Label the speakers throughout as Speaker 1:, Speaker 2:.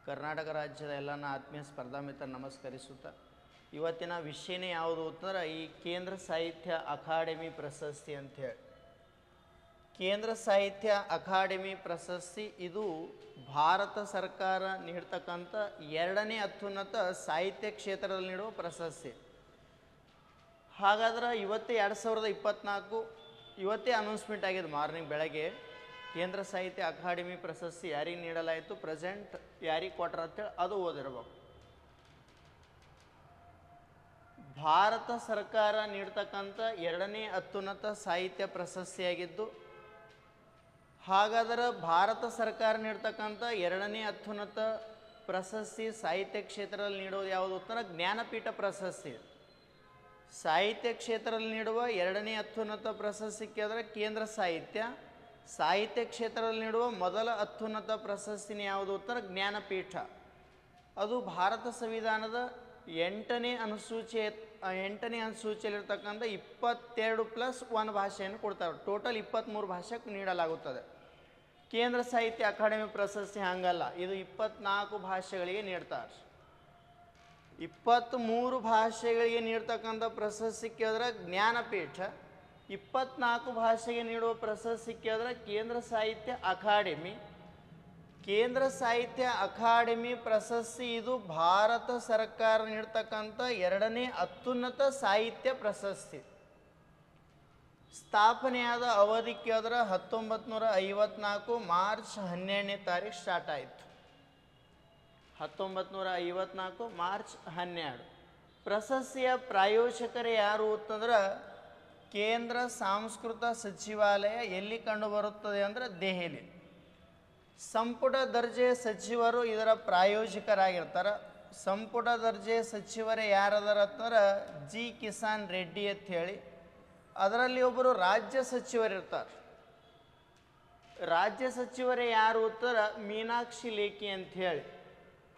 Speaker 1: ಕರ್ನಾಟಕ ರಾಜ್ಯದ ಎಲ್ಲನ ಆತ್ಮೀಯ ಸ್ಪರ್ಧಾ ಮಿತ್ರ ನಮಸ್ಕರಿಸುತ್ತಾ ಇವತ್ತಿನ ವಿಷಯನೇ ಯಾವುದು ಅಂತಂದ್ರೆ ಈ ಕೇಂದ್ರ ಸಾಹಿತ್ಯ ಅಕಾಡೆಮಿ ಪ್ರಶಸ್ತಿ ಅಂಥೇಳಿ. ಕೇಂದ್ರ ಸಾಹಿತ್ಯ ಅಕಾಡೆಮಿ ಪ್ರಶಸ್ತಿ ಇದು ಭಾರತ ಸರ್ಕಾರ ನೀಡ್ತಕ್ಕಂಥ ಎರಡನೇ ಅತ್ಯುನ್ನತ ಸಾಹಿತ್ಯ ಕ್ಷೇತ್ರದಲ್ಲಿ ನೀಡುವ ಪ್ರಶಸ್ತಿ. ಹಾಗಾದ್ರೆ ಇವತ್ತೇ 2024 ಇವತ್ತೇ ಅನೌನ್ಸ್ಮೆಂಟ್ ಆಗಿದೆ ಮಾರ್ನಿಂಗ್ ಬೆಳಗ್ಗೆ. ಕೇಂದ್ರ ಸಾಹಿತ್ಯ ಅಕಾಡೆಮಿ ಪ್ರಶಸ್ತಿ ಯಾರಿಗೆ ನೀಡಲಾಯಿತು, ಪ್ರೆಸೆಂಟ್ ಯಾರಿಗೆ ಕೊಟ್ರ ಅಂತೇಳಿ ಅದು ಓದಿರ್ಬೇಕು. ಭಾರತ ಸರ್ಕಾರ ನೀಡ್ತಕ್ಕಂಥ ಎರಡನೇ ಅತ್ಯುನ್ನತ ಸಾಹಿತ್ಯ ಪ್ರಶಸ್ತಿಯಾಗಿದ್ದು, ಹಾಗಾದರೆ ಭಾರತ ಸರ್ಕಾರ ನೀಡ್ತಕ್ಕಂಥ ಎರಡನೇ ಅತ್ಯುನ್ನತ ಪ್ರಶಸ್ತಿ ಸಾಹಿತ್ಯ ಕ್ಷೇತ್ರದಲ್ಲಿ ನೀಡೋದು ಯಾವುದು ಅಂತಂದ್ರೆ ಜ್ಞಾನಪೀಠ ಪ್ರಶಸ್ತಿ. ಸಾಹಿತ್ಯ ಕ್ಷೇತ್ರದಲ್ಲಿ ನೀಡುವ ಎರಡನೇ ಅತ್ಯುನ್ನತ ಪ್ರಶಸ್ತಿ ಕೇಳಿದ್ರೆ ಕೇಂದ್ರ ಸಾಹಿತ್ಯ ಕ್ಷೇತ್ರದಲ್ಲಿ ನೀಡುವ ಮೊದಲ ಅತ್ಯುನ್ನತ ಪ್ರಶಸ್ತಿನೇ ಯಾವುದು ಅಂತಂದ್ರೆ ಜ್ಞಾನಪೀಠ. ಅದು ಭಾರತ ಸಂವಿಧಾನದ 8ನೇ ಅನುಸೂಚಿಯಲ್ಲಿರ್ತಕ್ಕಂಥ 22+1 ಭಾಷೆಯನ್ನು ಕೊಡ್ತಾರೆ. ಟೋಟಲ್ 23 ಭಾಷೆಗೆ ನೀಡಲಾಗುತ್ತದೆ. ಕೇಂದ್ರ ಸಾಹಿತ್ಯ ಅಕಾಡೆಮಿ ಪ್ರಶಸ್ತಿ ಹಂಗಲ್ಲ, ಇದು 24 ಭಾಷೆಗಳಿಗೆ ನೀಡ್ತಾರೆ. 23 ಭಾಷೆಗಳಿಗೆ ನೀಡ್ತಕ್ಕಂಥ ಪ್ರಶಸ್ತಿ ಕೇಳಿದ್ರೆ ಜ್ಞಾನಪೀಠ, 24 ಭಾಷೆಗೆ ನೀಡುವ ಪ್ರಶಸ್ತಿ ಕೇಳಿದ್ರೆ ಕೇಂದ್ರ ಸಾಹಿತ್ಯ ಅಕಾಡೆಮಿ. ಕೇಂದ್ರ ಸಾಹಿತ್ಯ ಅಕಾಡೆಮಿ ಪ್ರಶಸ್ತಿ ಇದು ಭಾರತ ಸರ್ಕಾರ ನೀಡ್ತಕ್ಕಂಥ ಎರಡನೇ ಅತ್ಯುನ್ನತ ಸಾಹಿತ್ಯ ಪ್ರಶಸ್ತಿ. ಸ್ಥಾಪನೆಯಾದ ಅವಧಿ ಕೇಳಿದ್ರೆ 1954 ಮಾರ್ಚ್ 12ನೇ ತಾರೀಕು ಸ್ಟಾರ್ಟ್ ಆಯಿತು. 1954 ಮಾರ್ಚ್ 12. ಪ್ರಶಸ್ತಿಯ ಪ್ರಾಯೋಜಕರೇ ಯಾರು ಅಂತಂದ್ರೆ ಕೇಂದ್ರ ಸಾಂಸ್ಕೃತ ಸಚಿವಾಲಯ. ಎಲ್ಲಿ ಕಂಡುಬರುತ್ತದೆ ಅಂದರೆ ದೆಹಲಿ. ಸಂಪುಟ ದರ್ಜೆ ಸಚಿವರು ಇದರ ಪ್ರಾಯೋಜಕರಾಗಿರ್ತಾರೆ. ಸಂಪುಟ ದರ್ಜೆ ಸಚಿವರೇ ಯಾರದಾರ ಅಂತಂದ್ರೆ ಜಿ ಕಿಸಾನ್ ರೆಡ್ಡಿ ಅಂತ ಹೇಳಿ. ಅದರಲ್ಲಿ ಒಬ್ಬರು ರಾಜ್ಯ ಸಚಿವರಿರ್ತಾರೆ. ರಾಜ್ಯ ಸಚಿವರೇ ಯಾರು ಅಂತಂದ್ರೆ ಮೀನಾಕ್ಷಿ ಲೇಖಿ ಅಂತ ಹೇಳಿ.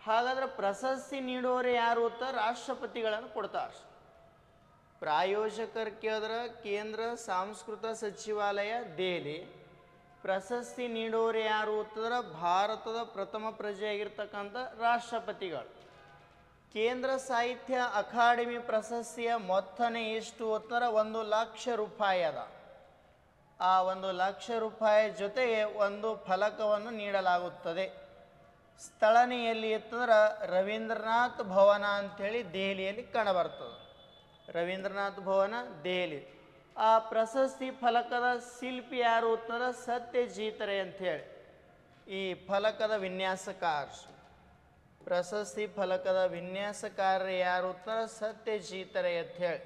Speaker 1: ಹಾಗಾದ್ರೆ ಪ್ರಶಸ್ತಿ ನೀಡುವವರೇ ಯಾರು ಅಂತ ರಾಷ್ಟ್ರಪತಿಗಳನ್ನು ಕೊಡ್ತಾರೆ. ಪ್ರಾಯೋಜಕರು ಕೇಳಿದ್ರೆ ಕೇಂದ್ರ ಸಾಂಸ್ಕೃತ ಸಚಿವಾಲಯ ದೆಹಲಿ. ಪ್ರಶಸ್ತಿ ನೀಡುವವರು ಯಾರು ಅಂತಂದ್ರೆ ಭಾರತದ ಪ್ರಥಮ ಪ್ರಜೆಯಾಗಿರ್ತಕ್ಕಂಥ ರಾಷ್ಟ್ರಪತಿಗಳು. ಕೇಂದ್ರ ಸಾಹಿತ್ಯ ಅಕಾಡೆಮಿ ಪ್ರಶಸ್ತಿಯ ಮೊತ್ತನೇ ಎಷ್ಟು ಅಂತಂದ್ರೆ 1,00,000 ರೂಪಾಯಿ ಅದ. ಆ 1,00,000 ರೂಪಾಯಿ ಜೊತೆಗೆ ಒಂದು ಫಲಕವನ್ನು ನೀಡಲಾಗುತ್ತದೆ. ಸ್ಥಳನೆ ಎಲ್ಲಿ ಅಂತಂದ್ರೆ ರವೀಂದ್ರನಾಥ್ ಭವನ ಅಂಥೇಳಿ ದೆಹಲಿಯಲ್ಲಿ ಕಾಣಬರ್ತದೆ. ರವೀಂದ್ರನಾಥ್ ಭವನ ದೆಹಲಿ. ಆ ಪ್ರಶಸ್ತಿ ಫಲಕದ ಶಿಲ್ಪಿ ಯಾರು ಅಂತಂದ್ರೆ ಸತ್ಯಜೀತ್ ರೇ ಅಂಥೇಳಿ ಈ ಫಲಕದ ವಿನ್ಯಾಸಕಾರ. ಪ್ರಶಸ್ತಿ ಫಲಕದ ವಿನ್ಯಾಸಕಾರ ಯಾರು ಅಂತಂದ್ರೆ ಸತ್ಯಜೀತ್ ರೇ ಅಂಥೇಳಿ.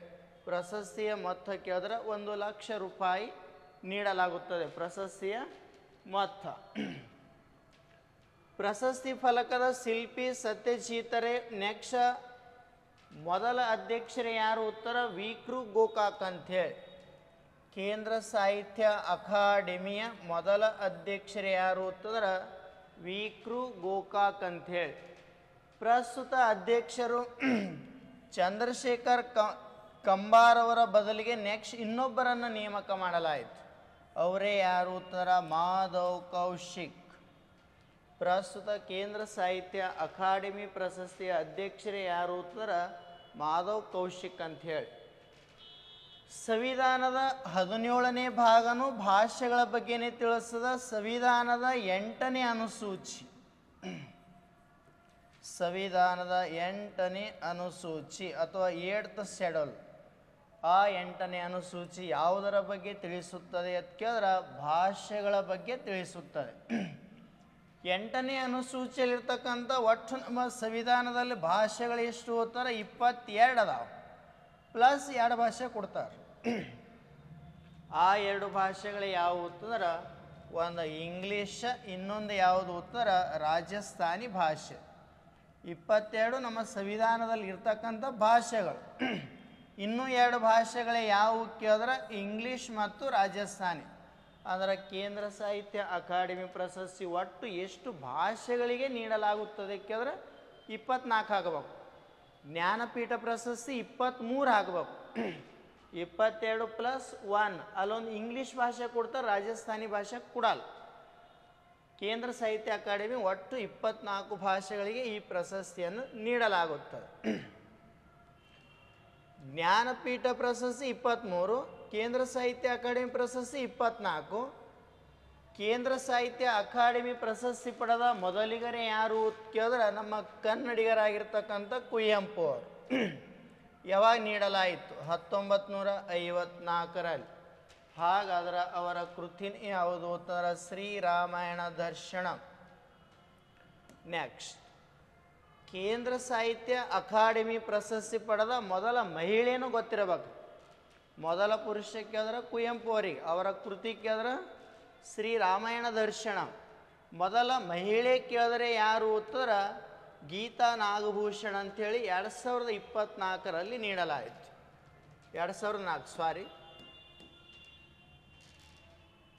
Speaker 1: ಪ್ರಶಸ್ತಿಯ ಮೊತ್ತ ಕೇಳಿದ್ರೆ 1,00,000 ರೂಪಾಯಿ ನೀಡಲಾಗುತ್ತದೆ. ಪ್ರಶಸ್ತಿಯ ಮೊತ್ತ. ಪ್ರಶಸ್ತಿ ಫಲಕದ ಶಿಲ್ಪಿ ಸತ್ಯಜೀತ್ ರೇ. ನೆಕ್ಸ್ಟ್ ಮೊದಲ ಅಧ್ಯಕ್ಷರೇ ಯಾರು ಉತ್ತರ ವಿ.ಕೃ. ಗೋಕಾಕ್ ಅಂಥೇಳಿ. ಕೇಂದ್ರ ಸಾಹಿತ್ಯ ಅಕಾಡೆಮಿಯ ಮೊದಲ ಅಧ್ಯಕ್ಷರೇ ಯಾರು ಅಂತಂದ್ರೆ ವಿ.ಕೃ. ಗೋಕಾಕ್ ಅಂಥೇಳಿ. ಪ್ರಸ್ತುತ ಅಧ್ಯಕ್ಷರು ಚಂದ್ರಶೇಖರ್ ಕಂಬಾರ್ ಅವರ ಬದಲಿಗೆ ನೆಕ್ಸ್ಟ್ ಇನ್ನೊಬ್ಬರನ್ನು ನೇಮಕ ಮಾಡಲಾಯಿತು. ಅವರೇ ಯಾರು ಉತ್ತರ ಮಾಧವ್ ಕೌಶಿಕ್. ಪ್ರಸ್ತುತ ಕೇಂದ್ರ ಸಾಹಿತ್ಯ ಅಕಾಡೆಮಿ ಪ್ರಶಸ್ತಿಯ ಅಧ್ಯಕ್ಷರೇ ಯಾರು ಉತ್ತರ ಮಾಧವ್ ಕೌಶಿಕ್ ಅಂಥೇಳಿ. ಸಂವಿಧಾನದ 17ನೇ ಭಾಗನೂ ಭಾಷೆಗಳ ಬಗ್ಗೆನೇ ತಿಳಿಸ್ತದ. ಸಂವಿಧಾನದ 8ನೇ ಅನುಸೂಚಿ, ಸಂವಿಧಾನದ 8ನೇ ಅನುಸೂಚಿ ಅಥವಾ 8th ಶೆಡ್ಯೂಲ್, ಆ 8ನೇ ಅನುಸೂಚಿ ಯಾವುದರ ಬಗ್ಗೆ ತಿಳಿಸುತ್ತದೆ ಅಂತ ಕೇಳಿದ್ರೆ ಭಾಷೆಗಳ ಬಗ್ಗೆ ತಿಳಿಸುತ್ತದೆ. 8ನೇ ಅನುಸೂಚಿಯಲ್ಲಿರ್ತಕ್ಕಂಥ ಒಟ್ಟು ನಮ್ಮ ಸಂವಿಧಾನದಲ್ಲಿ ಭಾಷೆಗಳು ಎಷ್ಟು ಓದ್ತಾರೆ 22 ಅದಾವ. ಪ್ಲಸ್ 2 ಭಾಷೆ ಕೊಡ್ತಾರೆ. ಆ 2 ಭಾಷೆಗಳು ಯಾವುವು ಅಂತಂದ್ರೆ ಒಂದು ಇಂಗ್ಲೀಷ್, ಇನ್ನೊಂದು ಯಾವುದು ಉತ್ತರ ರಾಜಸ್ಥಾನಿ ಭಾಷೆ. 22 ನಮ್ಮ ಸಂವಿಧಾನದಲ್ಲಿ ಇರ್ತಕ್ಕಂಥ ಭಾಷೆಗಳು. ಇನ್ನೂ 2 ಭಾಷೆಗಳೇ ಯಾವುವು ಕೇಳಿದ್ರೆ ಇಂಗ್ಲೀಷ್ ಮತ್ತು ರಾಜಸ್ಥಾನಿ. ಅದರ ಕೇಂದ್ರ ಸಾಹಿತ್ಯ ಅಕಾಡೆಮಿ ಪ್ರಶಸ್ತಿ ಒಟ್ಟು ಎಷ್ಟು ಭಾಷೆಗಳಿಗೆ ನೀಡಲಾಗುತ್ತದೆ ಕೇಳಿದ್ರೆ 24 ಆಗಬೇಕು. ಜ್ಞಾನಪೀಠ ಪ್ರಶಸ್ತಿ 23 ಆಗಬೇಕು. 22+1 ಅಲ್ಲೊಂದು ಇಂಗ್ಲೀಷ್ ಭಾಷೆ ಕೊಡ್ತಾರೆ, ರಾಜಸ್ಥಾನಿ ಭಾಷೆ ಕೊಡಲ್ಲ. ಕೇಂದ್ರ ಸಾಹಿತ್ಯ ಅಕಾಡೆಮಿ ಒಟ್ಟು 24 ಭಾಷೆಗಳಿಗೆ ಈ ಪ್ರಶಸ್ತಿಯನ್ನು ನೀಡಲಾಗುತ್ತದೆ. ಜ್ಞಾನಪೀಠ ಪ್ರಶಸ್ತಿ 23, ಕೇಂದ್ರ ಸಾಹಿತ್ಯ ಅಕಾಡೆಮಿ ಪ್ರಶಸ್ತಿ 24. ಕೇಂದ್ರ ಸಾಹಿತ್ಯ ಅಕಾಡೆಮಿ ಪ್ರಶಸ್ತಿ ಪಡೆದ ಮೊದಲಿಗರೇ ಯಾರು ಕೇಳಿದ್ರೆ ನಮ್ಮ ಕನ್ನಡಿಗರಾಗಿರ್ತಕ್ಕಂಥ ಕುವೆಂಪು ಅವರು. ಯಾವಾಗ ನೀಡಲಾಯಿತು? 1954ರಲ್ಲಿ. ಹಾಗಾದ್ರೆ ಅವರ ಕೃತಿ ಯಾವುದು ಉತ್ತರ ಶ್ರೀರಾಮಾಯಣ ದರ್ಶನ. ನೆಕ್ಸ್ಟ್, ಕೇಂದ್ರ ಸಾಹಿತ್ಯ ಅಕಾಡೆಮಿ ಪ್ರಶಸ್ತಿ ಪಡೆದ ಮೊದಲ ಮಹಿಳೆಯನ್ನು ಗೊತ್ತಿರಬೇಕು. ಮೊದಲ ಪುರುಷ ಕೇಳಿದ್ರೆ ಕುವೆಂಪು ಅವರಿಗೆ, ಅವರ ಕೃತಿ ಕೇಳಿದ್ರೆ ಶ್ರೀರಾಮಾಯಣ ದರ್ಶನ. ಮೊದಲ ಮಹಿಳೆ ಕೇಳಿದ್ರೆ ಯಾರು ಉತ್ತರ ಗೀತಾ ನಾಗಭೂಷಣ್ ಅಂಥೇಳಿ 2024ರಲ್ಲಿ ನೀಡಲಾಯಿತು. 2004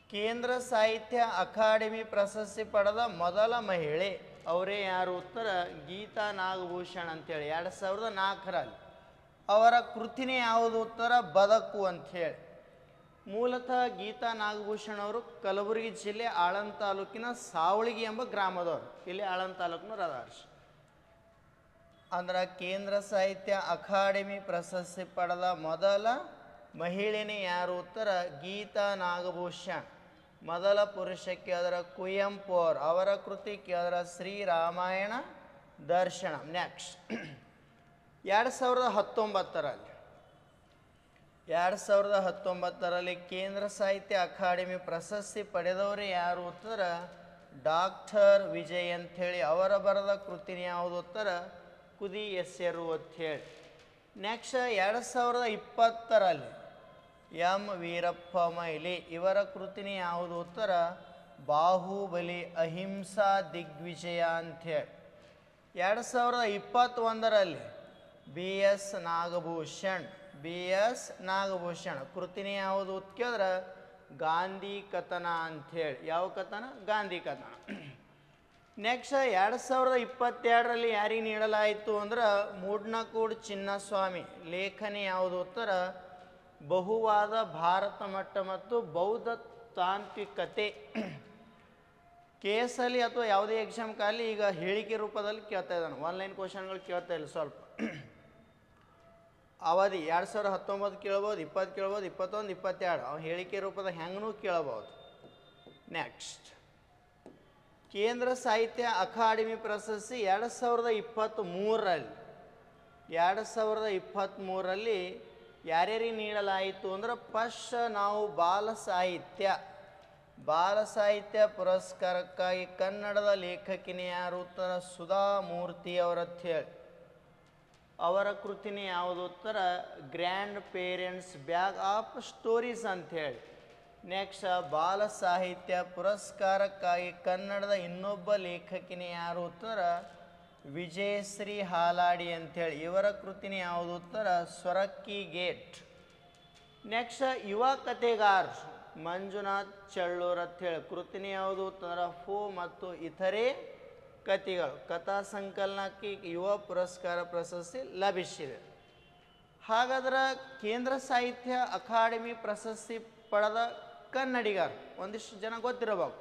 Speaker 1: ಕೇಂದ್ರ ಸಾಹಿತ್ಯ ಅಕಾಡೆಮಿ ಪ್ರಶಸ್ತಿ ಪಡೆದ ಮೊದಲ ಮಹಿಳೆ ಅವರೇ ಯಾರು ಉತ್ತರ ಗೀತಾ ನಾಗಭೂಷಣ್ ಅಂತೇಳಿ 2004ರಲ್ಲಿ. ಅವರ ಕೃತಿನೇ ಯಾವುದು ಉತ್ತರ ಬದುಕು ಅಂಥೇಳಿ. ಮೂಲತಃ ಗೀತಾ ನಾಗಭೂಷಣ್ ಅವರು ಕಲಬುರಗಿ ಜಿಲ್ಲೆ ಆಳಂದ ತಾಲೂಕಿನ ಸಾವಳಗಿ ಎಂಬ ಗ್ರಾಮದವರು. ಇಲ್ಲಿ ಆಳಂದ ತಾಲೂಕಿನವ್ರು ಅದಾರ. ಅಂದ್ರೆ ಕೇಂದ್ರ ಸಾಹಿತ್ಯ ಅಕಾಡೆಮಿ ಪ್ರಶಸ್ತಿ ಪಡೆದ ಮೊದಲ ಮಹಿಳೆನೇ ಯಾರು ಉತ್ತರ ಗೀತಾ ನಾಗಭೂಷಣ್. ಮೊದಲ ಪುರುಷ ಕೇಳಿದ್ರ ಕುವೆಂಪು ಅವರು, ಅವರ ಕೃತಿ ಕೇಳಿದ್ರ ಶ್ರೀರಾಮಾಯಣ ದರ್ಶನ. ನೆಕ್ಸ್ಟ್, 2019ರಲ್ಲಿ ಕೇಂದ್ರ ಸಾಹಿತ್ಯ ಅಕಾಡೆಮಿ ಪ್ರಶಸ್ತಿ ಪಡೆದವರೇ ಯಾರು ಉತ್ತರ ಡಾಕ್ಟರ್ ವಿಜಯ್ ಅಂಥೇಳಿ. ಅವರ ಬರೆದ ಕೃತಿನ ಯಾವುದು ಉತ್ತರ ಕುದಿ ಎಸ್ಸೆರು ಅಂಥೇಳಿ. ನೆಕ್ಸ್ಟ್ 2020ರಲ್ಲಿ ಎಂ ವೀರಪ್ಪ ಮೊಯ್ಲಿ, ಇವರ ಕೃತಿನೇ ಯಾವುದು ಉತ್ತರ ಬಾಹುಬಲಿ ಅಹಿಂಸಾ ದಿಗ್ವಿಜಯ ಅಂಥೇಳಿ. 2021ರಲ್ಲಿ ಬಿ ಎಸ್ ನಾಗಭೂಷಣ್ ಕೃತಿನೇ ಯಾವುದು ಕೇಳಿದ್ರೆ ಗಾಂಧಿ ಕಥನ ಅಂಥೇಳಿ. ಯಾವ ಕಥನ? ಗಾಂಧಿ ಕಥನ. ನೆಕ್ಸ್ಟ್ 2022ರಲ್ಲಿ ಯಾರಿಗೆ ನೀಡಲಾಯಿತು ಅಂದ್ರೆ ಮೂಡ್ನಕೂಡ್ ಚಿನ್ನಸ್ವಾಮಿ. ಲೇಖನಿ ಯಾವುದು ಉತ್ತರ ಬಹುವಾದ ಭಾರತ ಮಟ್ಟ ಮತ್ತು ಬೌದ್ಧ ತಾಂತ್ವಿಕತೆ. ಕೇಸಲ್ಲಿ ಅಥವಾ ಯಾವುದೇ ಎಕ್ಸಾಮ್ ಕಾಲಿ ಈಗ ಹೇಳಿಕೆ ರೂಪದಲ್ಲಿ ಕೇಳ್ತಾ ಇದ್ದಾನೆ. ಆನ್ಲೈನ್ ಕ್ವಶನ್ಗಳು ಕೇಳ್ತಾ ಇಲ್ಲ. ಸ್ವಲ್ಪ ಅವಧಿ 2019 ಕೇಳ್ಬೋದು, 20 ಕೇಳ್ಬೋದು, 21, 22 ಅವು ಹೇಳಿಕೆ ರೂಪದ ಹೆಂಗೂ ಕೇಳಬಹುದು. ನೆಕ್ಸ್ಟ್, ಕೇಂದ್ರ ಸಾಹಿತ್ಯ ಅಕಾಡೆಮಿ ಪ್ರಶಸ್ತಿ 2023ರಲ್ಲಿ ಯಾರ್ಯಾರಿಗೆ ನೀಡಲಾಯಿತು ಅಂದ್ರೆ ಫಸ್ಟ್ ನಾವು ಬಾಲ ಸಾಹಿತ್ಯ ಪುರಸ್ಕಾರಕ್ಕಾಗಿ ಕನ್ನಡದ ಲೇಖಕಿನೇ ಯಾರು ಉತ್ತರ ಸುಧಾ ಮೂರ್ತಿ ಅವರ ಹೇಳಿ. ಅವರ ಕೃತಿನೇ ಯಾವುದು ಉತ್ತರ grand parents bag of stories ಅಂಥೇಳಿ. ನೆಕ್ಸ್ಟ್, ಬಾಲ ಸಾಹಿತ್ಯ ಪುರಸ್ಕಾರಕ್ಕಾಗಿ ಕನ್ನಡದ ಇನ್ನೊಬ್ಬ ಲೇಖಕಿನೇ ಯಾರು ಉತ್ತರ ವಿಜಯಶ್ರೀ ಹಾಲಾಡಿ ಅಂಥೇಳಿ. ಇವರ ಕೃತಿನೇ ಯಾವುದು ಉತ್ತರ ಸೊರಕ್ಕಿ ಗೇಟ್. ನೆಕ್ಸ್ಟ್, ಯುವ ಕಥೆಗಾರ ಮಂಜುನಾಥ್ ಚಳ್ಳೂರ್ ಅಂಥೇಳಿ. ಕೃತಿನೇ ಯಾವುದು ಉತ್ತರ ಫೋ ಮತ್ತು ಇತರೆ ಕಥೆಗಳು. ಕಥಾ ಸಂಕಲನಕ್ಕೆ ಯುವ ಪುರಸ್ಕಾರ ಪ್ರಶಸ್ತಿ ಲಭಿಸಿದೆ. ಹಾಗಾದ್ರೆ ಕೇಂದ್ರ ಸಾಹಿತ್ಯ ಅಕಾಡೆಮಿ ಪ್ರಶಸ್ತಿ ಪಡೆದ ಕನ್ನಡಿಗರು ಒಂದಿಷ್ಟು ಜನ ಗೊತ್ತಿರಬೇಕು.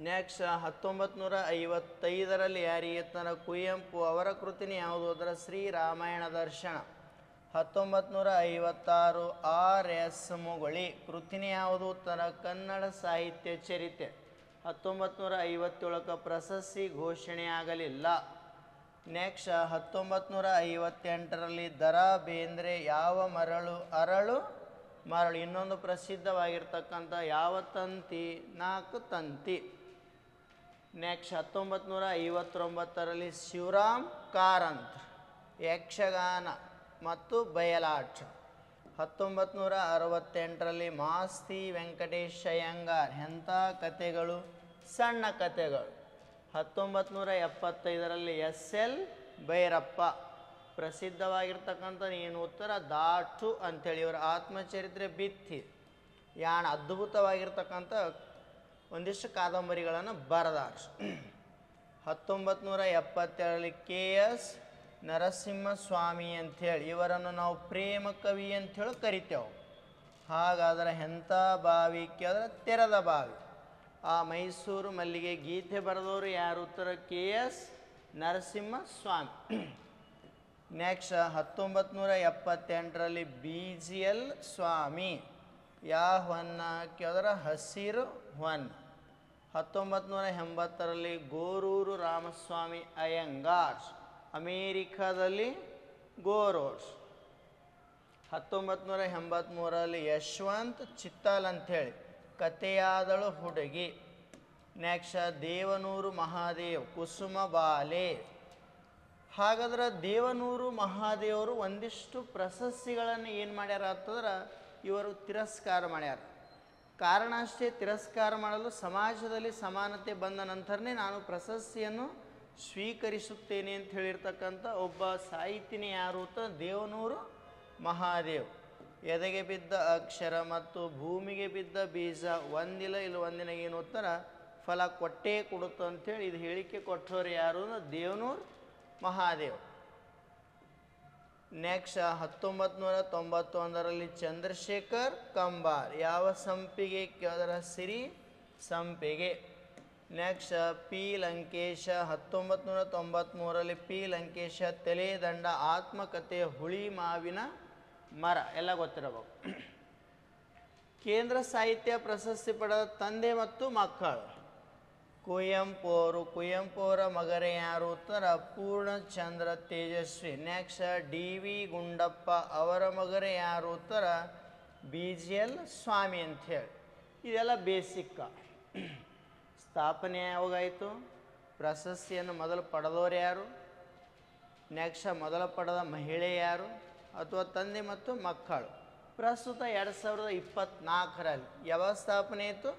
Speaker 1: ನೆಕ್ಸ್ಟ್, 1955ರಲ್ಲಿ ಯಾರಿಗೆ ತನ್ನ ಕುವೆಂಪು ಅವರ ಕೃತಿನೇ ಯಾವುದು ಅದರ ಶ್ರೀರಾಮಾಯಣ ದರ್ಶನ. 1956 R.S. ಮುಗುಳಿ ಕೃತಿನೇ ಯಾವುದು ತನ್ನ ಕನ್ನಡ ಸಾಹಿತ್ಯ ಚರಿತೆ. 1957ಕ್ಕೆ ಪ್ರಶಸ್ತಿ ಘೋಷಣೆ ಆಗಲಿಲ್ಲ. ನೆಕ್ಸ್ಟ್, 1958ರಲ್ಲಿ ದರಾ ಬೇಂದ್ರೆ ಯಾವ ಅರಳು ಇನ್ನೊಂದು ಪ್ರಸಿದ್ಧವಾಗಿರ್ತಕ್ಕಂಥ ಯಾವ ತಂತಿ 4 ತಂತಿ. ನೆಕ್ಸ್ಟ್, 1959ರಲ್ಲಿ ಶಿವರಾಮ್ ಕಾರಂತ್ ಯಕ್ಷಗಾನ ಮತ್ತು ಬಯಲಾಟ. 1968ರಲ್ಲಿ ಮಾಸ್ತಿ ವೆಂಕಟೇಶ ಅಯ್ಯಂಗಾರ್ ಎಂಥ ಕಥೆಗಳು ಸಣ್ಣ ಕಥೆಗಳು. 1975ರಲ್ಲಿ S.L. ಭೈರಪ್ಪ ಪ್ರಸಿದ್ಧವಾಗಿರ್ತಕ್ಕಂಥ ಏನು ಉತ್ತರ ದಾಟು ಅಂಥೇಳಿ. ಇವರ ಆತ್ಮಚರಿತ್ರೆ ಬಿತ್ತಿ ಯಾಣ ಅದ್ಭುತವಾಗಿರ್ತಕ್ಕಂಥ ಒಂದಿಷ್ಟು ಕಾದಂಬರಿಗಳನ್ನು ಬರೆದಾರ. 1972ರಲ್ಲಿ K.S. ನರಸಿಂಹಸ್ವಾಮಿ ಅಂಥೇಳಿ. ಇವರನ್ನು ನಾವು ಪ್ರೇಮ ಕವಿ ಅಂಥೇಳಿ ಕರಿತೇವೆ. ಹಾಗಾದರೆ ಎಂಥ ಬಾವಿ ಕೇಳಿದ್ರೆ ತೆರೆದ ಬಾವಿ. ಆ ಮೈಸೂರು ಮಲ್ಲಿಗೆ ಗೀತೆ ಬರೆದವರು ಯಾರು? ಉತ್ತರ ಕೆ ಎಸ್ ನರಸಿಂಹಸ್ವಾಮಿ. ನೆಕ್ಸ್ಟ್ 1978ರಲ್ಲಿ BGL ಸ್ವಾಮಿ ಯಾವ ಹೊನ್ನ ಕೇಳಿದ್ರೆ ಹಸಿರು ಹೊನ್ನ. 1980ರಲ್ಲಿ ಗೋರೂರು ರಾಮಸ್ವಾಮಿ ಅಯ್ಯಂಗಾರ್, ಅಮೇರಿಕಾದಲ್ಲಿ ಗೋರೋಡ್ಸ್. 1983ರಲ್ಲಿ ಯಶವಂತ್ ಚಿತ್ತಾಲ್ ಅಂಥೇಳಿ ಕಥೆಯಾದಳು ಹುಡುಗಿ. ನೆಕ್ಸ್ಟ್ ದೇವನೂರು ಮಹಾದೇವ್ ಕುಸುಮ ಬಾಲೆ. ಹಾಗಾದ್ರೆ ದೇವನೂರು ಮಹಾದೇವರು ಒಂದಿಷ್ಟು ಪ್ರಶಸ್ತಿಗಳನ್ನು ಏನು ಮಾಡ್ಯಾರ ಅಂತಂದ್ರೆ ಇವರು ತಿರಸ್ಕಾರ ಮಾಡ್ಯಾರ. ಕಾರಣ ಅಷ್ಟೇ, ತಿರಸ್ಕಾರ ಮಾಡಲು ಸಮಾಜದಲ್ಲಿ ಸಮಾನತೆ ಬಂದ ನಂತರನೇ ನಾನು ಪ್ರಶಸ್ತಿಯನ್ನು ಸ್ವೀಕರಿಸುತ್ತೇನೆ ಅಂತ ಹೇಳಿರ್ತಕ್ಕಂಥ ಒಬ್ಬ ಸಾಹಿತಿನೇ ಯಾರು ಅಂತ ದೇವನೂರು ಮಹಾದೇವ್. ಎದೆಗೆ ಬಿದ್ದ ಅಕ್ಷರ ಮತ್ತು ಭೂಮಿಗೆ ಬಿದ್ದ ಬೀಜ ಒಂದಿಲ್ಲ ಇಲ್ಲ ಒಂದಿನ ಏನು ಉತ್ತರ ಫಲ ಕೊಟ್ಟೇ ಕೊಡುತ್ತ ಅಂಥೇಳಿ ಇದು ಹೇಳಿಕೆ ಕೊಟ್ಟವರು ಯಾರು ಅಂದ್ರೆ ದೇವನೂರು ಮಹಾದೇವ್. ನೆಕ್ಸ್ಟ್ 1991ರಲ್ಲಿ ಚಂದ್ರಶೇಖರ್ ಕಂಬಾರ್ ಯಾವ ಸಂಪಿಗೆ ಕೇಳಿದ್ರೆ ಸಿರಿ ಸಂಪಿಗೆ. ನೆಕ್ಸ್ಟ್ ಪಿ ಲಂಕೇಶ 1993ರಲ್ಲಿ ಪಿ ಲಂಕೇಶ ತಲೆದಂಡ ಆತ್ಮಕಥೆ ಹುಳಿ ಮಾವಿನ ಮರ ಎಲ್ಲ ಗೊತ್ತಿರಬೇಕು. ಕೇಂದ್ರ ಸಾಹಿತ್ಯ ಪ್ರಶಸ್ತಿ ಪಡೆದ ತಂದೆ ಮತ್ತು ಮಕ್ಕಳು ಕುವೆಂಪು ಅವರು. ಕುವೆಂಪು ಅವರ ಮಗರೇ ಯಾರು? ಉತ್ತರ ಪೂರ್ಣಚಂದ್ರ ತೇಜಸ್ವಿ. ನೆಕ್ಸ್ಟ್ DV ಗುಂಡಪ್ಪ ಅವರ ಮಗರೇ ಯಾರು? ಉತ್ತರ BGL ಸ್ವಾಮಿ ಅಂಥೇಳಿ. ಇದೆಲ್ಲ ಬೇಸಿಕ್ಕ. ಸ್ಥಾಪನೆ ಯಾವಾಗಾಯಿತು? ಪ್ರಶಸ್ತಿಯನ್ನು ಮೊದಲು ಪಡೆದವರು ಯಾರು? ನೆಕ್ಸ್ಟ್ ಮೊದಲ ಪಡೆದ ಮಹಿಳೆ ಯಾರು? ಅಥವಾ ತಂದೆ ಮತ್ತು ಮಕ್ಕಳು. ಪ್ರಸ್ತುತ 2024ರಲ್ಲಿ ಯಾವಾಗ ಸ್ಥಾಪನೆ ಆಯಿತು?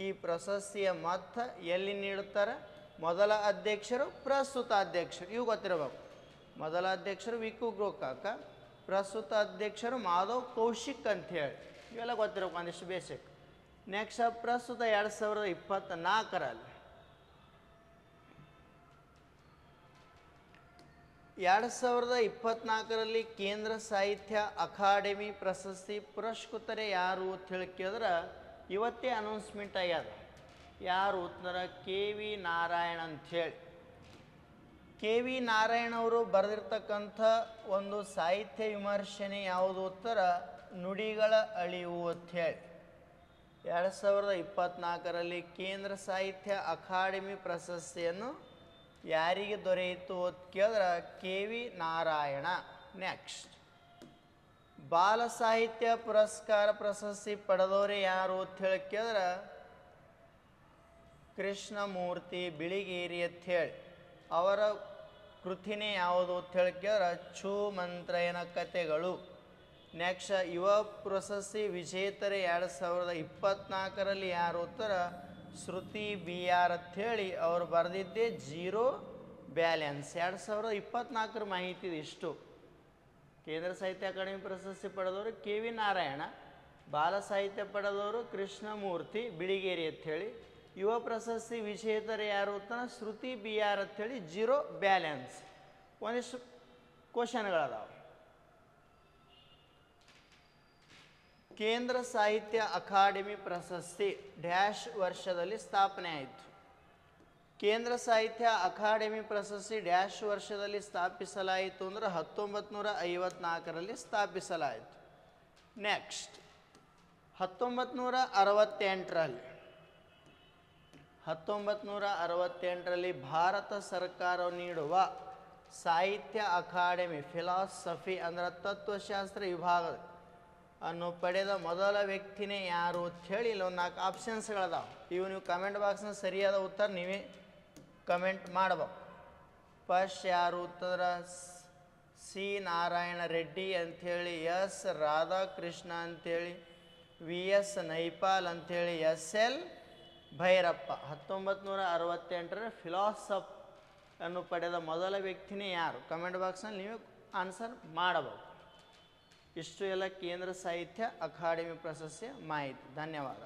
Speaker 1: ಈ ಪ್ರಶಸ್ತಿಯ ಮೊತ್ತ ಎಲ್ಲಿ ನೀಡುತ್ತಾರೆ? ಮೊದಲ ಅಧ್ಯಕ್ಷರು, ಪ್ರಸ್ತುತ ಅಧ್ಯಕ್ಷರು, ಇವು ಗೊತ್ತಿರಬೇಕು. ಮೊದಲ ಅಧ್ಯಕ್ಷರು ವಿಕು ಗೋಕಾಕ, ಪ್ರಸ್ತುತ ಅಧ್ಯಕ್ಷರು ಮಾಧವ್ ಕೌಶಿಕ್ ಅಂಥೇಳಿ, ಇವೆಲ್ಲ ಗೊತ್ತಿರಬೇಕು ಒಂದಿಷ್ಟು ಬೇಸಿಕ್. ನೆಕ್ಸ್ಟ್ ಪ್ರಸ್ತುತ 2024ರಲ್ಲಿ 2024ರಲ್ಲಿ ಕೇಂದ್ರ ಸಾಹಿತ್ಯ ಅಕಾಡೆಮಿ ಪ್ರಶಸ್ತಿ ಪುರಸ್ಕೃತರೇ ಯಾರು ಅಂತ ಹೇಳಿ ಕೇಳಿದ್ರೆ ಇವತ್ತೇ ಅನೌನ್ಸ್ಮೆಂಟ್ ಆಗ್ಯದ. ಯಾರು? ಉತ್ತರ KV ನಾರಾಯಣ್ ಅಂಥೇಳಿ. KV ನಾರಾಯಣ್ ಅವರು ಬರೆದಿರ್ತಕ್ಕಂಥ ಒಂದು ಸಾಹಿತ್ಯ ವಿಮರ್ಶನೆ ಯಾವುದು? ಉತ್ತರ ನುಡಿಗಳ ಅಳಿವು ಅಂಥೇಳಿ. 2024ರಲ್ಲಿ ಕೇಂದ್ರ ಸಾಹಿತ್ಯ ಅಕಾಡೆಮಿ ಪ್ರಶಸ್ತಿಯನ್ನು ಯಾರಿಗೆ ದೊರೆಯಿತು ಅಂತ ಕೇಳಿದ್ರೆ KV ನಾರಾಯಣ. ನೆಕ್ಸ್ಟ್ ಬಾಲ ಸಾಹಿತ್ಯ ಪುರಸ್ಕಾರ ಪ್ರಶಸ್ತಿ ಪಡೆದವರೇ ಯಾರು ಅಂತ ಹೇಳಿ ಕೇಳಿದ್ರೆ ಕೃಷ್ಣಮೂರ್ತಿ ಬಿಳಿಗೇರಿ ಅಂಥೇಳಿ. ಅವರ ಕೃತಿನೇ ಯಾವುದು ಅಂತ ಹೇಳಿ ಕೇಳಿದ್ರೆ ಛೂ ಮಂತ್ರಯನ ಕಥೆಗಳು. ನೆಕ್ಸ್ಟ್ ಯುವ ಪ್ರಶಸ್ತಿ ವಿಜೇತರೇ 2024ರಲ್ಲಿ ಯಾರು? ಉತ್ತರ ಶ್ರುತಿ BR ಅಂಥೇಳಿ. ಅವರು ಬರೆದಿದ್ದೇ ಜೀರೋ ಬ್ಯಾಲೆನ್ಸ್. 2024ರ ಮಾಹಿತಿ ಇಷ್ಟು. ಕೇಂದ್ರ ಸಾಹಿತ್ಯ ಅಕಾಡೆಮಿ ಪ್ರಶಸ್ತಿ ಪಡೆದವರು KV ನಾರಾಯಣ, ಬಾಲ ಸಾಹಿತ್ಯ ಪಡೆದವರು ಕೃಷ್ಣಮೂರ್ತಿ ಬಿಳಿಗೇರಿ ಅಂಥೇಳಿ. ಯುವ ಪ್ರಶಸ್ತಿ ವಿಜೇತರು ಯಾರು? ಉತ್ತರ ಶ್ರುತಿ BR ಅಂಥೇಳಿ. Zero balance. ಒಂದಿಷ್ಟು ಕ್ವಶನ್ಗಳದಾವೆ. ಕೇಂದ್ರ ಸಾಹಿತ್ಯ ಅಕಾಡೆಮಿ ಪ್ರಶಸ್ತಿ ಡ್ಯಾಶ್ ವರ್ಷದಲ್ಲಿ ಸ್ಥಾಪನೆ ಆಯಿತು? ಕೇಂದ್ರ ಸಾಹಿತ್ಯ ಅಕಾಡೆಮಿ ಪ್ರಶಸ್ತಿ ಡ್ಯಾಶ್ ವರ್ಷದಲ್ಲಿ ಸ್ಥಾಪಿಸಲಾಯಿತು ಅಂದ್ರೆ 1954ರಲ್ಲಿ ಸ್ಥಾಪಿಸಲಾಯಿತು. ನೆಕ್ಸ್ಟ್ 1968ರಲ್ಲಿ ಭಾರತ ಸರ್ಕಾರ ನೀಡುವ ಸಾಹಿತ್ಯ ಅಕಾಡೆಮಿ ಫಿಲಾಸಫಿ ಅಂದ್ರೆ ತತ್ವಶಾಸ್ತ್ರ ವಿಭಾಗ ಅನ್ನು ಪಡೆದ ಮೊದಲ ವ್ಯಕ್ತಿನೇ ಯಾರು ಅಂತ ಹೇಳಿ ಇಲ್ಲೊಂದು 4 ಆಪ್ಷನ್ಸ್ಗಳದಾವೆ. ಇವು ನೀವು ಕಮೆಂಟ್ ಬಾಕ್ಸ್ನ ಸರಿಯಾದ ಉತ್ತರ ನೀವೇ ಕಮೆಂಟ್ ಮಾಡಬೇಕು. ಫಸ್ಟ್ ಯಾರು? ಉತ್ತರ ಸಿ ನಾರಾಯಣ ರೆಡ್ಡಿ ಅಂಥೇಳಿ, ಎಸ್ ರಾಧಾಕೃಷ್ಣ ಅಂಥೇಳಿ, VS ನೈಪಾಲ್ ಅಂಥೇಳಿ, SL ಭೈರಪ್ಪ. 1968ರ ಫಿಲಾಸಫ್ ಅನ್ನು ಪಡೆದ ಮೊದಲ ವ್ಯಕ್ತಿನೇ ಯಾರು? ಕಮೆಂಟ್ ಬಾಕ್ಸ್ನಲ್ಲಿ ನೀವು ಆನ್ಸರ್ ಮಾಡಬಹುದು. ಇಷ್ಟು ಎಲ್ಲ ಕೇಂದ್ರ ಸಾಹಿತ್ಯ ಅಕಾಡೆಮಿ ಪ್ರಶಸ್ತಿಯ ಮಾಹಿತಿ. ಧನ್ಯವಾದ.